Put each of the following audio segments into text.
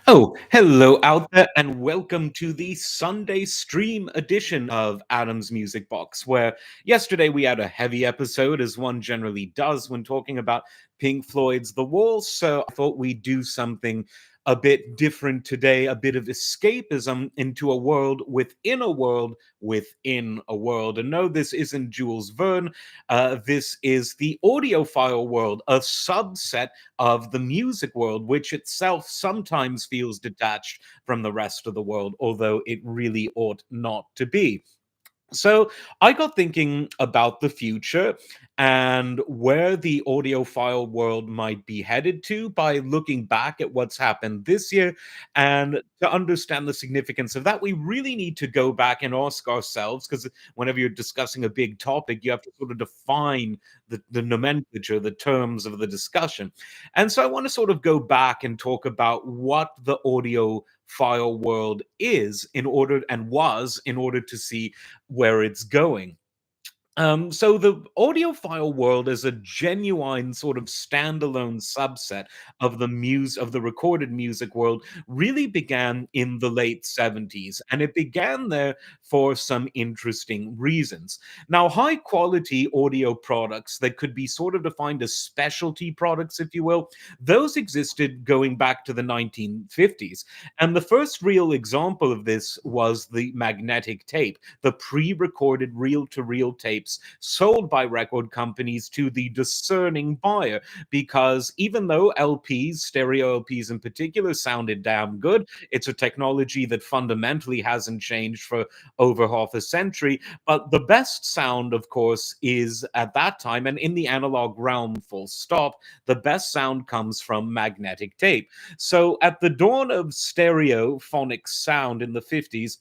Oh, hello out there, and welcome to the Sunday stream edition of Adam's Music Box, where yesterday we had a heavy episode, as one generally does when talking about Pink Floyd's The Wall. So I thought we'd do something a bit different today, a bit of escapism into a world within a world within a world. And no, this isn't Jules Verne. This is the audiophile world, a subset of the music world, which itself sometimes feels detached from the rest of the world, although it really ought not to be. So I got thinking about the future and where the audiophile world might be headed to by looking back at what's happened this year. And to understand the significance of that, we really need to go back and ask ourselves, because whenever you're discussing a big topic, you have to sort of define the nomenclature, the terms of the discussion. And so I want to sort of go back and talk about what the audio file world is in order and was in order to see where it's going. So the audiophile world is a genuine sort of standalone subset of the recorded music world. Really began in the late 70s, and it began there for some interesting reasons. Now, high quality audio products that could be sort of defined as specialty products, if you will, those existed going back to the 1950s. And the first real example of this was the magnetic tape, the pre-recorded reel-to-reel tapes sold by record companies to the discerning buyer. Because even though LPs, stereo LPs in particular, sounded damn good, it's a technology that fundamentally hasn't changed for over half a century. But the best sound, of course, is at that time, and in the analog realm, full stop, the best sound comes from magnetic tape. So at the dawn of stereophonic sound in the 50s,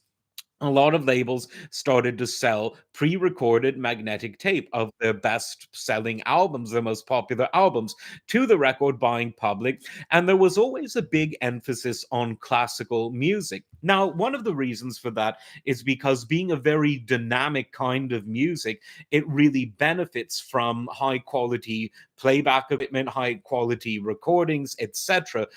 a lot of labels started to sell pre-recorded magnetic tape of their best-selling albums, their most popular albums, to the record buying public. And there was always a big emphasis on classical music. Now, one of the reasons for that is because, being a very dynamic kind of music, it really benefits from high quality playback equipment, high quality recordings, etc.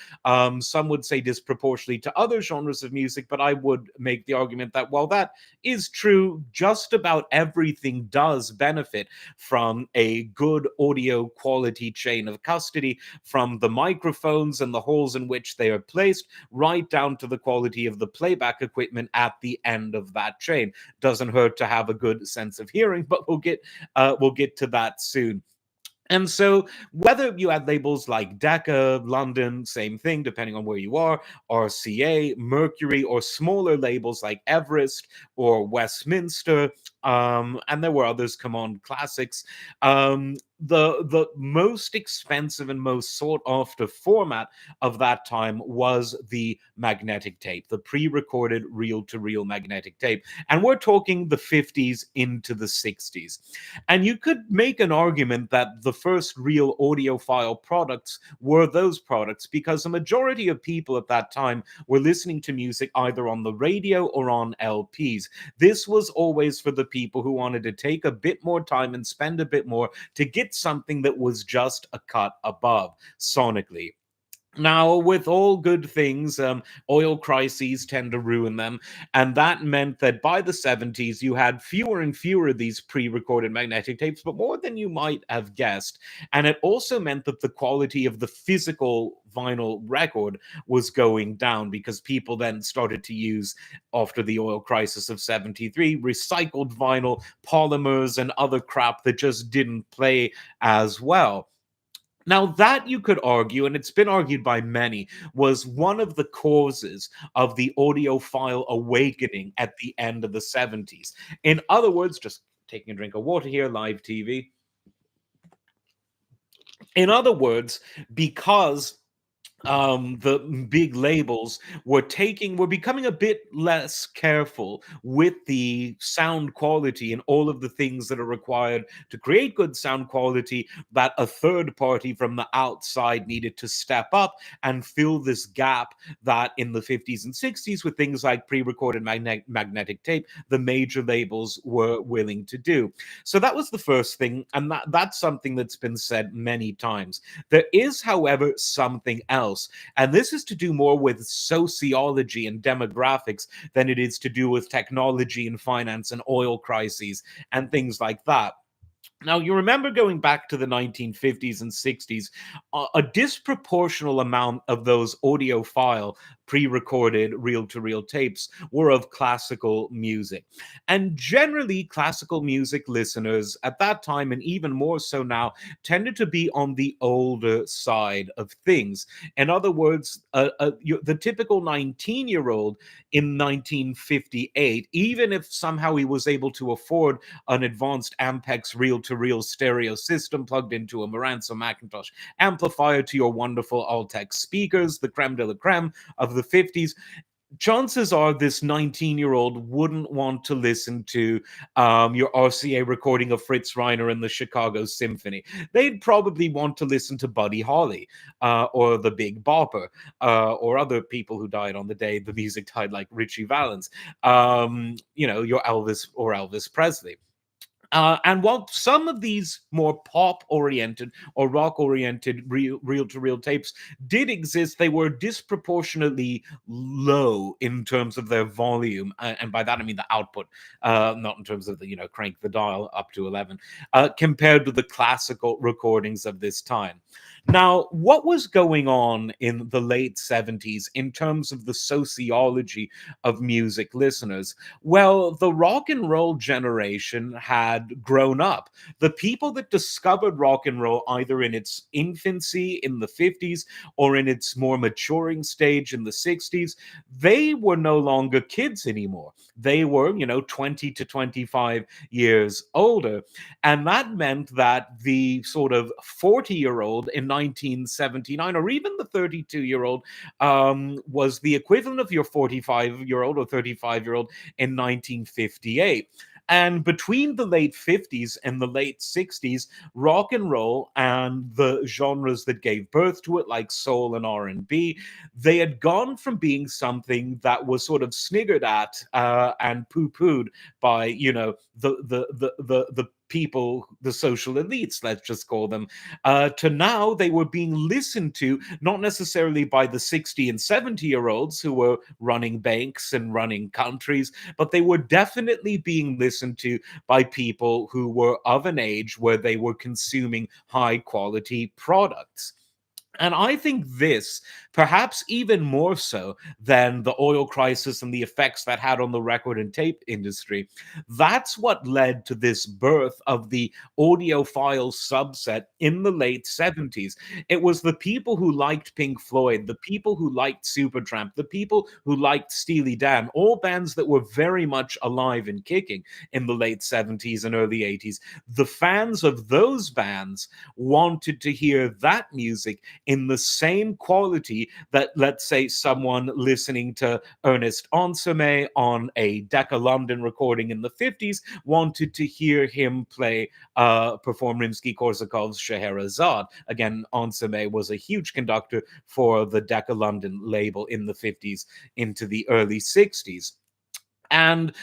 Some would say disproportionately to other genres of music, but I would make the argument that while that is true, just about everything does benefit from a good audio quality chain of custody, from the microphones and the holes in which they are placed, right down to the quality of the playback equipment at the end of that chain. Doesn't hurt to have a good sense of hearing, but we'll get to that soon. And so, whether you had labels like Decca, London, same thing, depending on where you are, RCA, Mercury, or smaller labels like Everest or Westminster, and there were others, come on, classics. The most expensive and most sought after format of that time was the magnetic tape, the pre-recorded reel-to-reel magnetic tape, and we're talking the 50s into the 60s. And you could make an argument that the first real audiophile products were those products, because the majority of people at that time were listening to music either on the radio or on LPs. This was always for the people who wanted to take a bit more time and spend a bit more to get something that was just a cut above sonically. Now, with all good things, oil crises tend to ruin them. And that meant that by the 70s, you had fewer and fewer of these pre recorded magnetic tapes, but more than you might have guessed. And it also meant that the quality of the physical vinyl record was going down, because people then started to use, after the oil crisis of 73, recycled vinyl, polymers, and other crap that just didn't play as well. Now, that you could argue, and it's been argued by many, was one of the causes of the audiophile awakening at the end of the 70s. In other words, just taking a drink of water here, live TV. In other words, because the big labels were becoming a bit less careful with the sound quality and all of the things that are required to create good sound quality, that a third party from the outside needed to step up and fill this gap that in the 50s and 60s, with things like pre-recorded magnetic tape, the major labels were willing to do. So that was the first thing, and that's something that's been said many times. There is, however, something else. else. And this is to do more with sociology and demographics than it is to do with technology and finance and oil crises and things like that. Now, you remember going back to the 1950s and 60s, a disproportional amount of those audiophile pre recorded reel to reel tapes were of classical music. And generally, classical music listeners at that time, and even more so now, tended to be on the older side of things. In other words, the typical 19-year-old in 1958, even if somehow he was able to afford an advanced Ampex reel-to-reel stereo system plugged into a Marantz Macintosh amplifier to your wonderful Altec speakers, the creme de la creme of the 50s, chances are this 19-year-old wouldn't want to listen to your RCA recording of Fritz Reiner and the Chicago Symphony. They'd probably want to listen to Buddy Holly or the Big Bopper or other people who died on the day the music died, like Richie Valens, your Elvis or Elvis Presley. And while some of these more pop oriented or rock oriented reel to reel tapes did exist, they were disproportionately low in terms of their volume. And by that, I mean the output, not in terms of the, crank the dial up to 11, compared to the classical recordings of this time. Now, what was going on in the late 70s in terms of the sociology of music listeners? Well, the rock and roll generation had grown up. The people that discovered rock and roll either in its infancy in the 50s or in its more maturing stage in the 60s, they were no longer kids anymore. They were, 20 to 25 years older. And that meant that the sort of 40-year-old in 1979, or even the 32-year-old, was the equivalent of your 45-year-old or 35-year-old in 1958. And between the late 50s and the late 60s, rock and roll and the genres that gave birth to it, like soul and R&B, they had gone from being something that was sort of sniggered at and poo-pooed by, the people, the social elites, let's just call them, to now they were being listened to, not necessarily by the 60 and 70-year-olds who were running banks and running countries, but they were definitely being listened to by people who were of an age where they were consuming high quality products. And I think this, perhaps even more so than the oil crisis and the effects that had on the record and tape industry, that's what led to this birth of the audiophile subset in the late 70s. It was the people who liked Pink Floyd, the people who liked Supertramp, the people who liked Steely Dan, all bands that were very much alive and kicking in the late 70s and early 80s. The fans of those bands wanted to hear that music in the same quality that, let's say, someone listening to Ernest Ansermet on a Decca London recording in the 50s wanted to hear him perform Rimsky-Korsakov's Scheherazade. Again, Ansermet was a huge conductor for the Decca London label in the 50s into the early 60s. And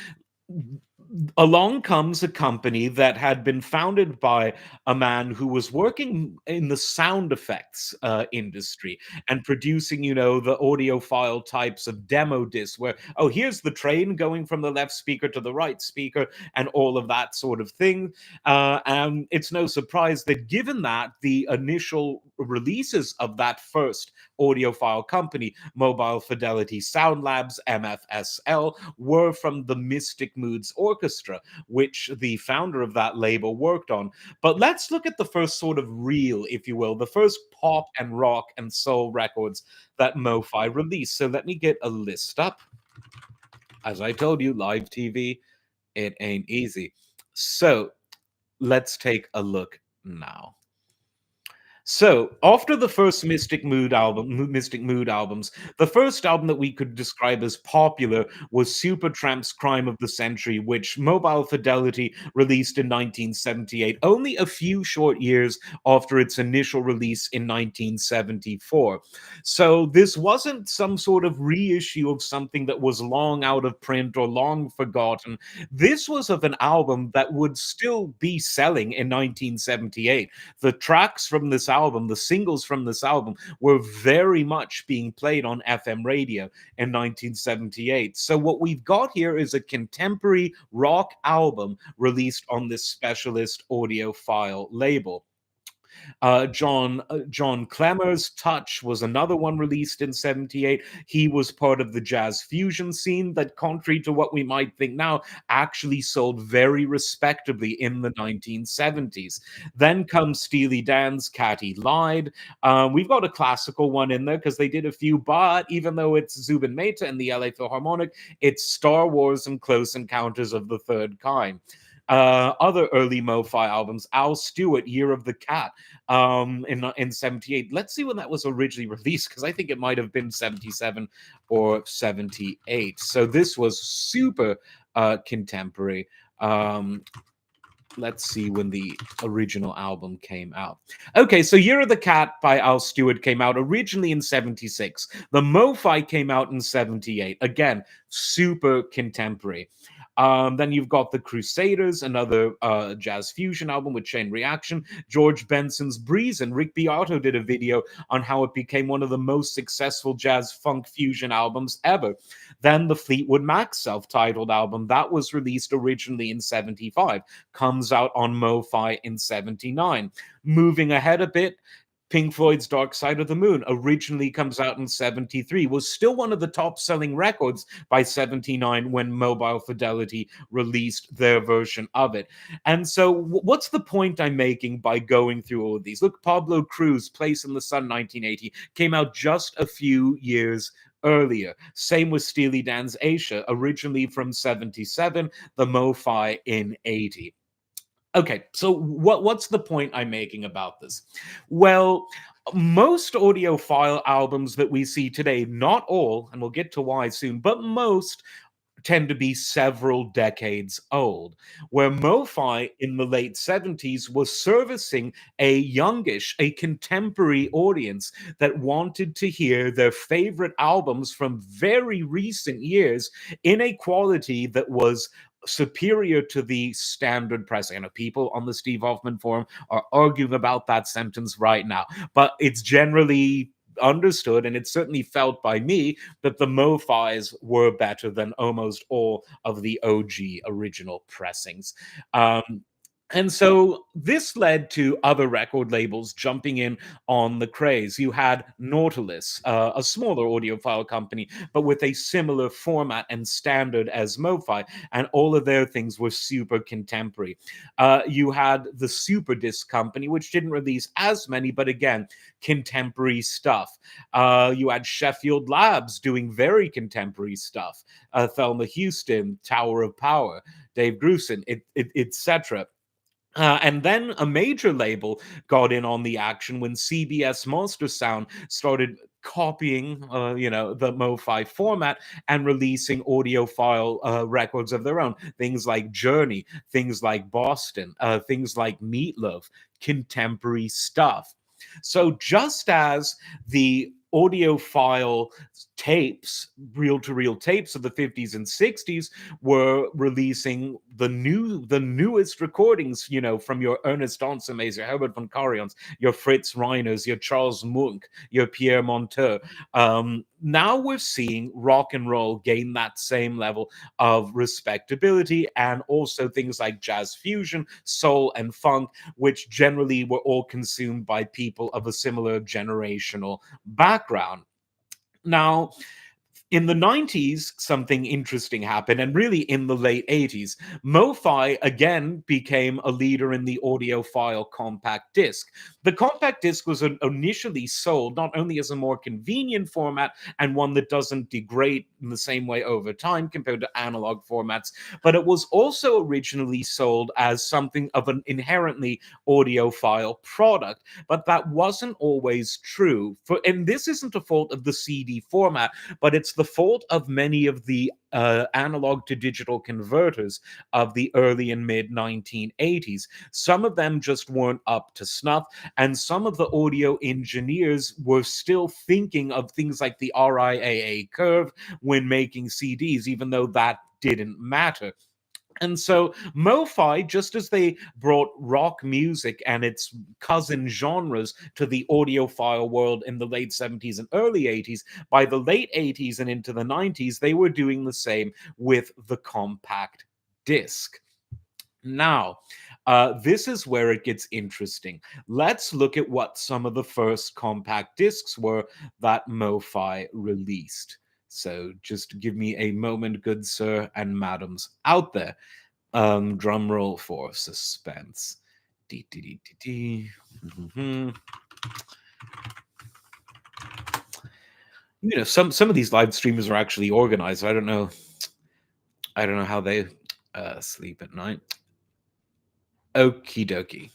along comes a company that had been founded by a man who was working in the sound effects industry and producing, the audiophile types of demo discs where, oh, here's the train going from the left speaker to the right speaker and all of that sort of thing. And it's no surprise that given that the initial releases of that first audiophile company, Mobile Fidelity Sound Labs, MFSL, were from the Mystic Moods Orchestra, which the founder of that label worked on. But let's look at the first sort of real, if you will, the first pop and rock and soul records that MoFi released. So let me get a list up. As I told you, live TV, it ain't easy. So let's take a look now. So, after the first Mystic Mood albums, the first album that we could describe as popular was Supertramp's Crime of the Century, which Mobile Fidelity released in 1978, only a few short years after its initial release in 1974. So, this wasn't some sort of reissue of something that was long out of print or long forgotten. This was of an album that would still be selling in 1978. The tracks from this album, the singles from this album, were very much being played on FM radio in 1978. So what we've got here is a contemporary rock album released on this specialist audiophile label. John Clemmer's Touch was another one released in 78. He was part of the jazz fusion scene that, contrary to what we might think now, actually sold very respectably in the 1970s. Then comes Steely Dan's Catty Lied. We've got a classical one in there because they did a few, but even though it's Zubin Mehta and the LA Philharmonic, it's Star Wars and Close Encounters of the Third Kind. Other early Mo-Fi albums, Al Stewart, Year of the Cat, in 78. Let's see when that was originally released, because I think it might have been 77 or 78. So this was super contemporary. Let's see when the original album came out. Okay, so Year of the Cat by Al Stewart came out originally in 76. The Mo-Fi came out in 78. Again, super contemporary. Then you've got The Crusaders, another jazz fusion album with Chain Reaction. George Benson's Breeze, and Rick Beato did a video on how it became one of the most successful jazz funk fusion albums ever. Then the Fleetwood Mac self-titled album, that was released originally in 75, comes out on Mo-Fi in 79. Moving ahead a bit, Pink Floyd's Dark Side of the Moon originally comes out in 73, was still one of the top selling records by 79 when Mobile Fidelity released their version of it. And so what's the point I'm making by going through all of these? Look, Pablo Cruz, Place in the Sun 1980, came out just a few years earlier. Same with Steely Dan's Asia, originally from 77, the Mo-Fi in 80. Okay, so what's the point I'm making about this? Well, most audiophile albums that we see today, not all, and we'll get to why soon, but most tend to be several decades old, where Mo-Fi in the late 70s was servicing a youngish, a contemporary audience that wanted to hear their favorite albums from very recent years in a quality that was superior to the standard pressing. I know people on the Steve Hoffman forum are arguing about that sentence right now, but it's generally understood, and it's certainly felt by me, that the Mo-Fis were better than almost all of the OG original pressings. And so this led to other record labels jumping in on the craze. You had Nautilus, a smaller audiophile company, but with a similar format and standard as Mo-Fi, and all of their things were super contemporary. You had the Super Disc company, which didn't release as many, but again, contemporary stuff. You had Sheffield Labs doing very contemporary stuff. Thelma Houston, Tower of Power, Dave Grusin, etc. And then a major label got in on the action when CBS Monster Sound started copying, the Mo-Fi format and releasing audiophile records of their own. Things like Journey, things like Boston, things like Meatloaf, contemporary stuff. So just as the audiophile tapes, reel-to-reel tapes of the 50s and 60s were releasing the newest recordings, from your Ernest Ansermets, your Herbert von Karajan's, your Fritz Reiners, your Charles Munk, your Pierre Monteux. Now we're seeing rock and roll gain that same level of respectability, and also things like jazz fusion, soul, and funk, which generally were all consumed by people of a similar generational background. Now, in the 90s, something interesting happened, and really in the late 80s. Mo-Fi again became a leader in the audiophile compact disc. The compact disc was initially sold not only as a more convenient format and one that doesn't degrade in the same way over time compared to analog formats, but it was also originally sold as something of an inherently audiophile product. But that wasn't always true. And this isn't a fault of the CD format, but it's the fault of many of the analog to digital converters of the early and mid 1980s. Some of them just weren't up to snuff, and some of the audio engineers were still thinking of things like the RIAA curve when making CDs, even though that didn't matter. And so MoFi, just as they brought rock music and its cousin genres to the audiophile world in the late 70s and early 80s, by the late 80s and into the 90s, they were doing the same with the compact disc. Now, this is where it gets interesting. Let's look at what some of the first compact discs were that MoFi released. So just give me a moment, good sir and madams out there. Drum roll for suspense. Dee, dee, dee, dee, dee. Mhm. Some of these live streamers are actually organized. I don't know how they sleep at night. Okie dokie.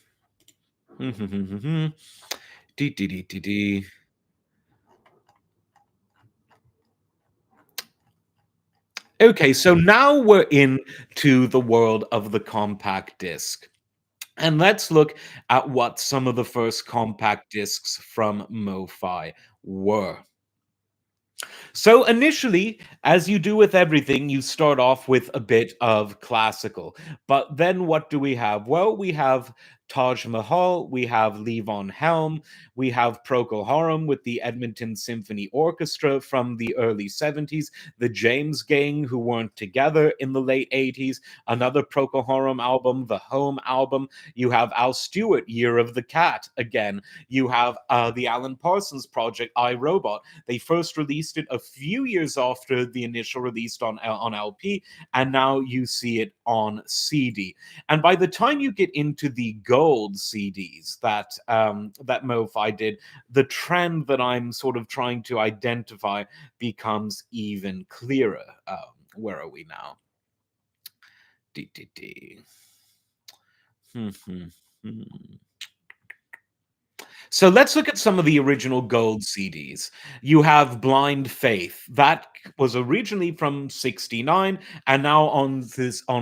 Dee, dee, dee, dee, dee. Okay, so now we're into the world of the compact disc. And let's look at what some of the first compact discs from MoFi were. So initially, as you do with everything, you start off with a bit of classical. But then what do we have? Well, we have Taj Mahal, we have Levon Helm, we have Procol Harum with the Edmonton Symphony Orchestra from the early 70s, the James Gang, who weren't together in the late 80s, another Procol Harum album, the Home album. You have Al Stewart, Year of the Cat, again. You have the Alan Parsons Project, I, Robot. They first released it a few years after the initial release on LP, and now you see it on CD. And by the time you get into the gold CDs that MoFi did, the trend that I'm sort of trying to identify becomes even clearer. Where are we now? Dee, dee, dee. Hmm, hmm, hmm. So let's look at some of the original gold CDs. You have Blind Faith. That was originally from 69 and now on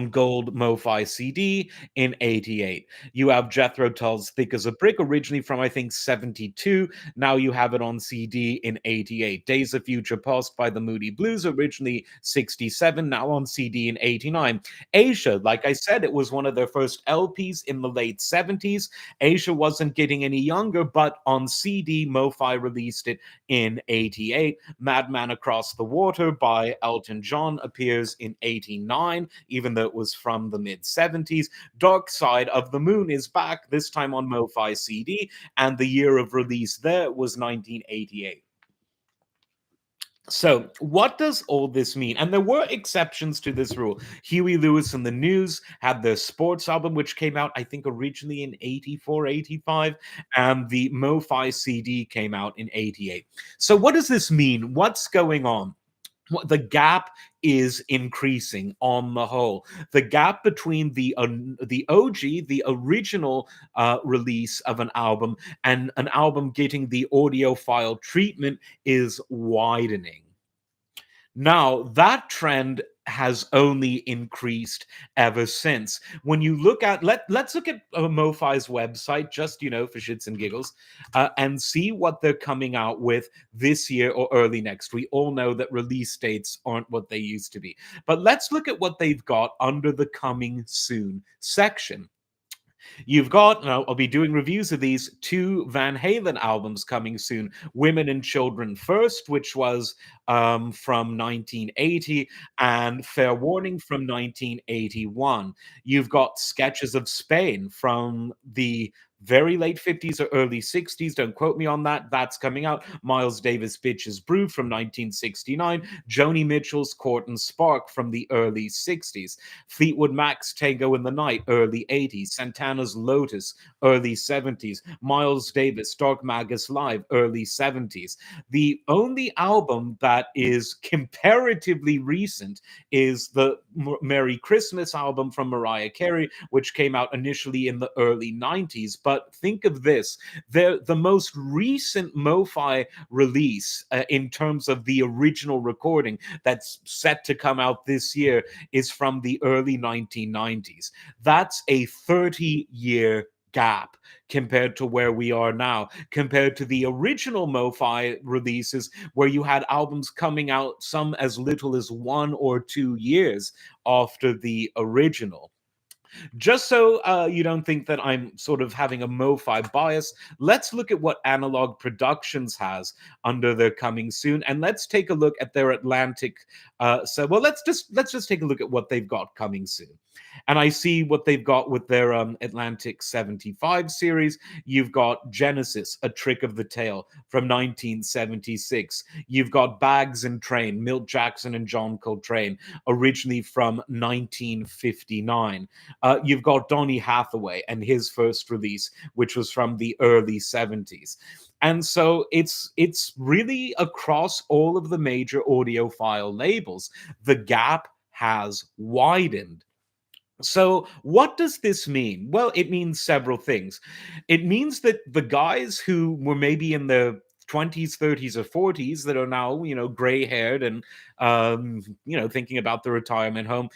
gold MoFi CD in 88. You have Jethro Tull's Thick as a Brick, originally from I think 72. Now you have it on CD in 88. Days of Future Past by the Moody Blues, originally 67, now on CD in 89. Asia, like I said, it was one of their first LPs in the late 70s. Asia wasn't getting any younger, but on CD, MoFi released it in 88. Madman Across the Water by Elton John appears in 89, even though it was from the mid 70s. Dark Side of the Moon is back, this time on MoFi CD, and the year of release there was 1988. So, what does all this mean? And there were exceptions to this rule. Huey Lewis and the News had their sports album, which came out, I think, originally in 84, 85, and the MoFi CD came out in 88. So, what does this mean? What's going on? The gap is increasing on the whole. The gap between the OG, the original release of an album, and an album getting the audiophile treatment is widening. Now, that trend has only increased ever since. When you look at let's look at MoFi's website, just for shits and giggles, and see what they're coming out with this year or early next. We all know that release dates aren't what they used to be, but let's look at what they've got under the coming soon section. You've got, now I'll be doing reviews of these two Van Halen albums coming soon. Women and Children First, which was from 1980, and Fair Warning from 1981. You've got Sketches of Spain from the very late 50s or early 60s. Don't quote me on that. That's coming out. Miles Davis' Bitches Brew from 1969. Joni Mitchell's Court and Spark from the early 60s. Fleetwood Mac's Tango in the Night, early 80s. Santana's Lotus, early 70s. Miles Davis, Dark Magus Live, early 70s. The only album that is comparatively recent is the Merry Christmas album from Mariah Carey, which came out initially in the early 90s. But think of this, the most recent MoFi release in terms of the original recording that's set to come out this year is from the early 1990s. That's a 30-year gap compared to where we are now, compared to the original MoFi releases, where you had albums coming out some as little as 1 or 2 years after the original. Just so you don't think that I'm sort of having a MoFi bias, let's look at what Analog Productions has under their coming soon, and let's take a look at their Atlantic. Well, let's just take a look at what they've got coming soon. And I see what they've got with their Atlantic 75 series. You've got Genesis, A Trick of the Tail from 1976. You've got Bags and Train, Milt Jackson and John Coltrane, originally from 1959. You've got Donny Hathaway and his first release, which was from the early 70s. And so it's really across all of the major audiophile labels. The gap has widened. So, what does this mean? Well, it means several things. It means that the guys who were maybe in their 20s, 30s, or 40s that are now, gray haired and, thinking about the retirement home,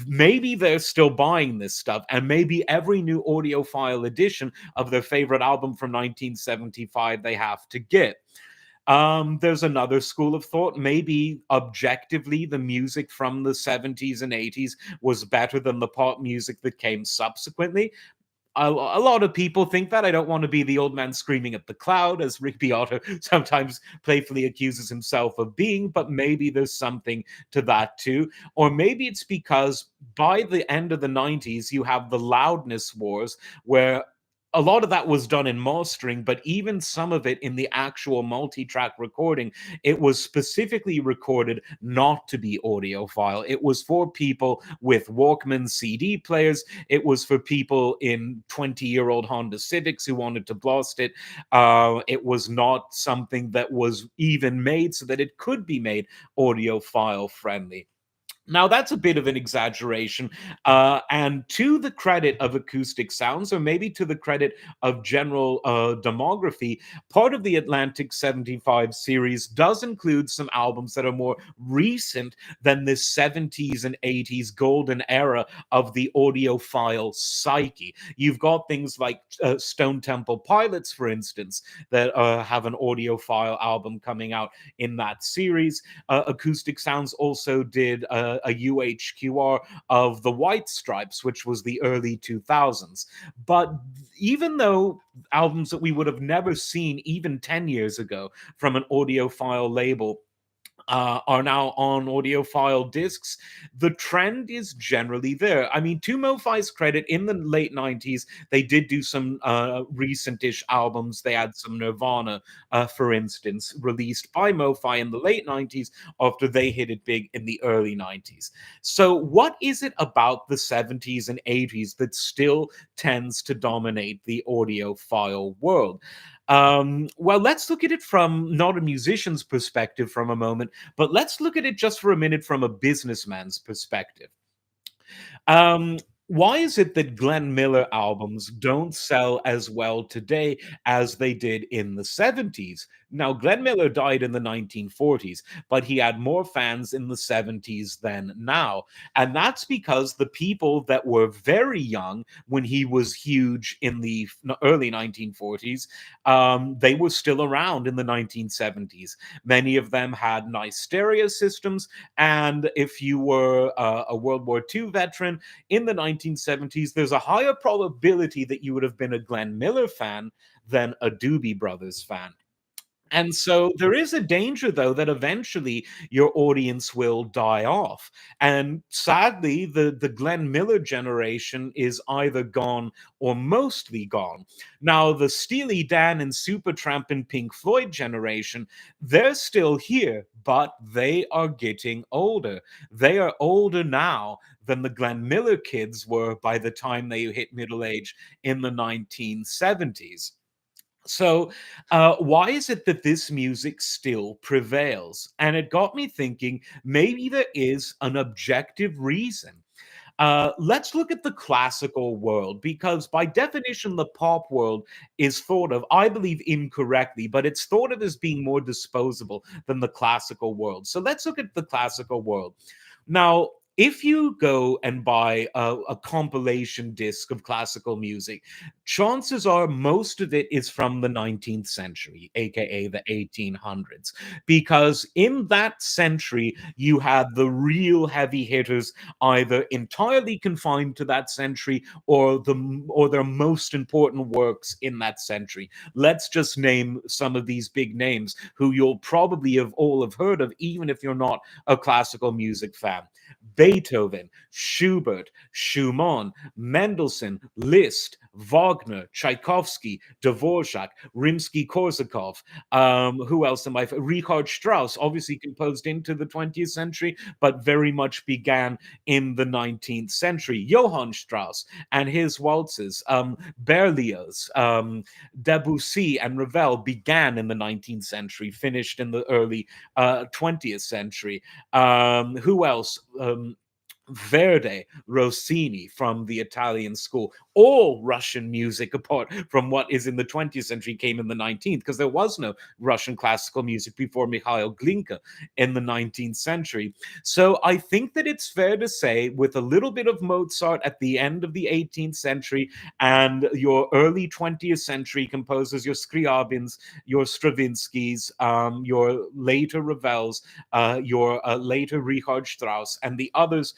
maybe they're still buying this stuff. And maybe every new audiophile edition of their favorite album from 1975 they have to get. There's another school of thought. Maybe objectively, the music from the 70s and 80s was better than the pop music that came subsequently. A lot of people think that. I don't want to be the old man screaming at the cloud, as Rick Beato sometimes playfully accuses himself of being, but maybe there's something to that too. Or maybe it's because by the end of the 90s, you have the loudness wars where a lot of that was done in mastering, but even some of it in the actual multi-track recording, it was specifically recorded not to be audiophile. It was for people with Walkman CD players. It was for people in 20-year-old Honda Civics who wanted to blast it. It was not something that was even made so that it could be made audiophile friendly. Now, that's a bit of an exaggeration. And to the credit of Acoustic Sounds, or maybe to the credit of general demography, part of the Atlantic 75 series does include some albums that are more recent than this 70s and 80s golden era of the audiophile psyche. You've got things like Stone Temple Pilots, for instance, that have an audiophile album coming out in that series. Acoustic Sounds also did a UHQR of the White Stripes, which was the early 2000s. But even though albums that we would have never seen even 10 years ago from an audiophile label are now on audiophile discs, the trend is generally there. I mean, to MoFi's credit, in the late 90s, they did do some recent-ish albums. They had some Nirvana, for instance, released by MoFi in the late 90s after they hit it big in the early 90s. So what is it about the 70s and 80s that still tends to dominate the audiophile world? Well, let's look at it from not a musician's perspective from a moment, but let's look at it just for a minute from a businessman's perspective. Um, why is it that Glenn Miller albums don't sell as well today as they did in the 70s? Now, Glenn Miller died in the 1940s, but he had more fans in the 70s than now. And that's because the people that were very young when he was huge in the early 1940s, they were still around in the 1970s. Many of them had nice stereo systems. And if you were a World War II veteran, in the 1970s, there's a higher probability that you would have been a Glenn Miller fan than a Doobie Brothers fan. And so there is a danger, though, that eventually your audience will die off. And sadly, the Glenn Miller generation is either gone or mostly gone. Now, the Steely Dan and Supertramp and Pink Floyd generation, they're still here, but they are getting older. They are older now than the Glenn Miller kids were by the time they hit middle age in the 1970s. So, why is it that this music still prevails? And it got me thinking maybe there is an objective reason. Let's look at the classical world because, by definition, the pop world is thought of, I believe, incorrectly, but it's thought of as being more disposable than the classical world. So, let's look at the classical world. Now, if you go and buy a compilation disc of classical music, chances are most of it is from the 19th century, aka the 1800s, because in that century you had the real heavy hitters either entirely confined to that century or their most important works in that century. Let's just name some of these big names who you'll probably have all have heard of, even if you're not a classical music fan. Beethoven, Schubert, Schumann, Mendelssohn, Liszt, Wagner, Tchaikovsky, Dvorak, Rimsky-Korsakov. Who else am I? Richard Strauss, obviously composed into the 20th century, but very much began in the 19th century. Johann Strauss and his waltzes, Berlioz, Debussy, and Ravel began in the 19th century, finished in the early 20th century. Who else? Verdi, Rossini from the Italian school, all Russian music apart from what is in the 20th century came in the 19th, because there was no Russian classical music before Mikhail Glinka in the 19th century. So I think that it's fair to say, with a little bit of Mozart at the end of the 18th century and your early 20th century composers, your Scriabins, your Stravinskys, your later Ravels, your later Richard Strauss, and the others,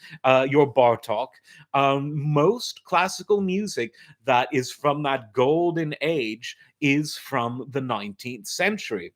your Bartok. Most classical music that is from that golden age is from the 19th century.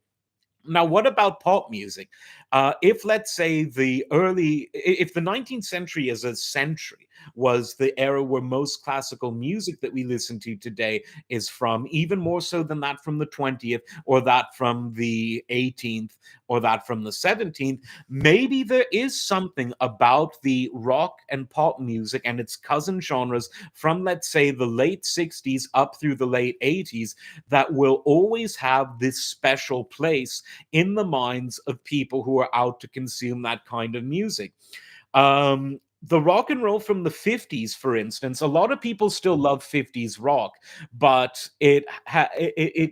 Now, what about pop music? If, let's say, if the 19th century as a century was the era where most classical music that we listen to today is from, even more so than that from the 20th, or that from the 18th, or that from the 17th, maybe there is something about the rock and pop music and its cousin genres from, let's say, the late 60s up through the late 80s that will always have this special place in the minds of people who are out to consume that kind of music. The rock and roll from the 50s, for instance, a lot of people still love 50s rock, but it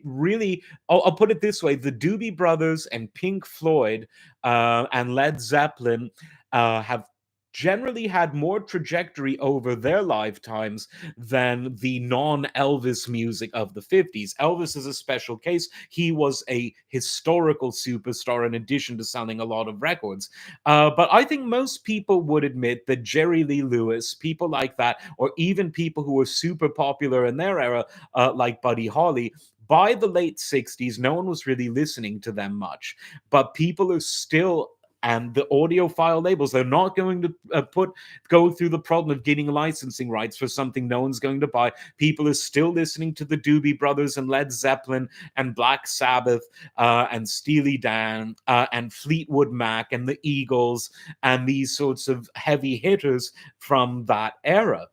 really, I'll put it this way: the Doobie Brothers and Pink Floyd and Led Zeppelin have generally had more trajectory over their lifetimes than the non-Elvis music of the 50s. Elvis is a special case. He was a historical superstar in addition to selling a lot of records. But I think most people would admit that Jerry Lee Lewis, people like that, or even people who were super popular in their era, like Buddy Holly, by the late 60s, no one was really listening to them much. But people are still, and the audiophile labels, they're not going to go through the problem of getting licensing rights for something no one's going to buy. People are still listening to the Doobie Brothers and Led Zeppelin and Black Sabbath and Steely Dan and Fleetwood Mac and the Eagles and these sorts of heavy hitters from that era.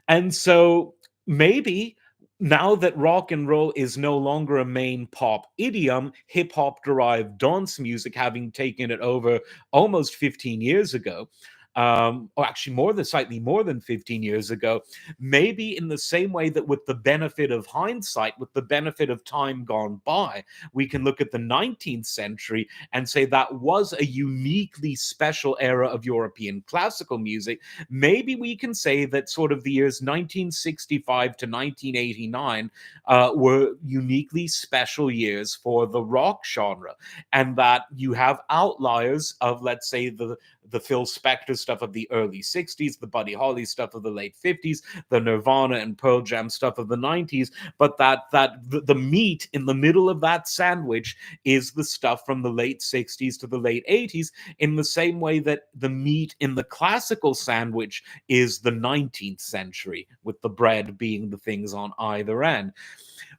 And so maybe now that rock and roll is no longer a main pop idiom, hip hop derived dance music having taken it over almost 15 years ago, or actually slightly more than 15 years ago, maybe in the same way that with the benefit of hindsight, with the benefit of time gone by, we can look at the 19th century and say that was a uniquely special era of European classical music. Maybe we can say that sort of the years 1965 to 1989 were uniquely special years for the rock genre, and that you have outliers of, let's say, the Phil Spector stuff of the early 60s, the Buddy Holly stuff of the late 50s, the Nirvana and Pearl Jam stuff of the 90s, but the meat in the middle of that sandwich is the stuff from the late 60s to the late 80s, in the same way that the meat in the classical sandwich is the 19th century, with the bread being the things on either end.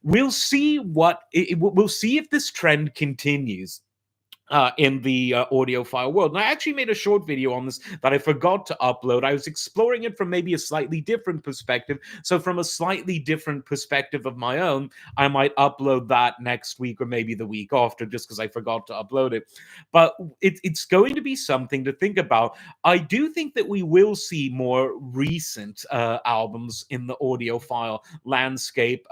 We'll see if this trend continues in the audiophile world. And I actually made a short video on this that I forgot to upload. I was exploring it from maybe a slightly different perspective. So from a slightly different perspective of my own, I might upload that next week or maybe the week after, just because I forgot to upload it. But it's going to be something to think about. I do think that we will see more recent albums in the audiophile landscape.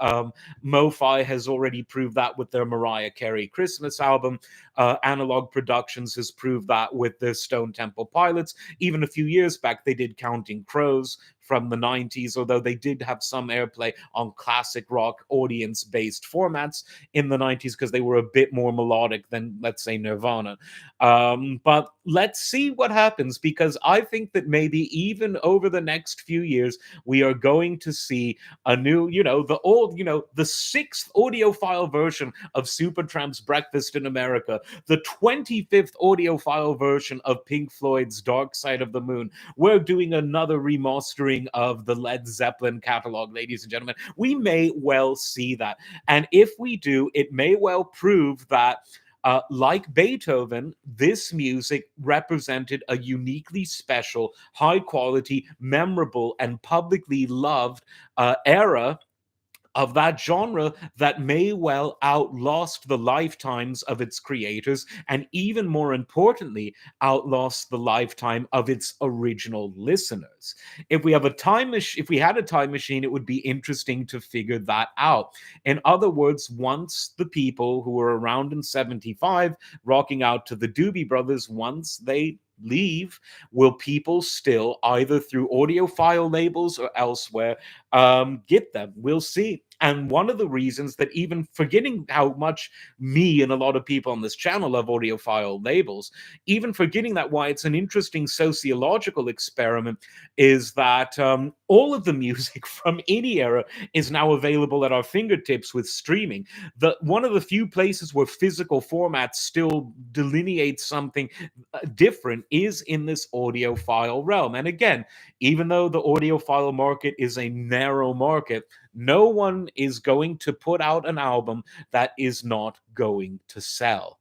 MoFi has already proved that with their Mariah Carey Christmas album. Analog Productions has proved that with the Stone Temple Pilots. Even a few years back, they did Counting Crows from the 90s, although they did have some airplay on classic rock audience based formats in the 90s because they were a bit more melodic than, let's say, Nirvana. But let's see what happens, because I think that maybe even over the next few years, we are going to see a new, the sixth audiophile version of Supertramp's Breakfast in America, the 25th audiophile version of Pink Floyd's Dark Side of the Moon. We're doing another remastering of the Led Zeppelin catalog, ladies and gentlemen. We may well see that. And if we do, it may well prove that like Beethoven, this music represented a uniquely special, high quality, memorable, and publicly loved era of that genre that may well outlast the lifetimes of its creators, and even more importantly, outlast the lifetime of its original listeners. If we had a time machine, it would be interesting to figure that out. In other words, once the people who were around in 75 rocking out to the Doobie Brothers, once they leave, will people still, either through audiophile labels or elsewhere, get them? We'll see. And one of the reasons that, even forgetting how much me and a lot of people on this channel love audiophile labels, even forgetting that, why it's an interesting sociological experiment is that all of the music from any era is now available at our fingertips with streaming. One of the few places where physical formats still delineate something different is in this audiophile realm. And again, even though the audiophile market is a narrow market, no one is going to put out an album that is not going to sell.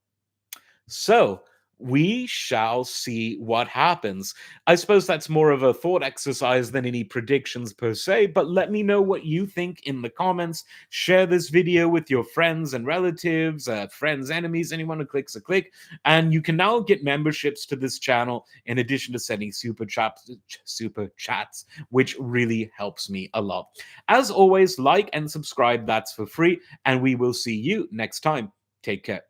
So we shall see what happens. I suppose that's more of a thought exercise than any predictions per se, but let me know what you think in the comments. Share this video with your friends and relatives, friends, enemies, anyone who clicks a click. And you can now get memberships to this channel in addition to sending super chats, which really helps me a lot. As always, like and subscribe, that's for free, and we will see you next time. Take care.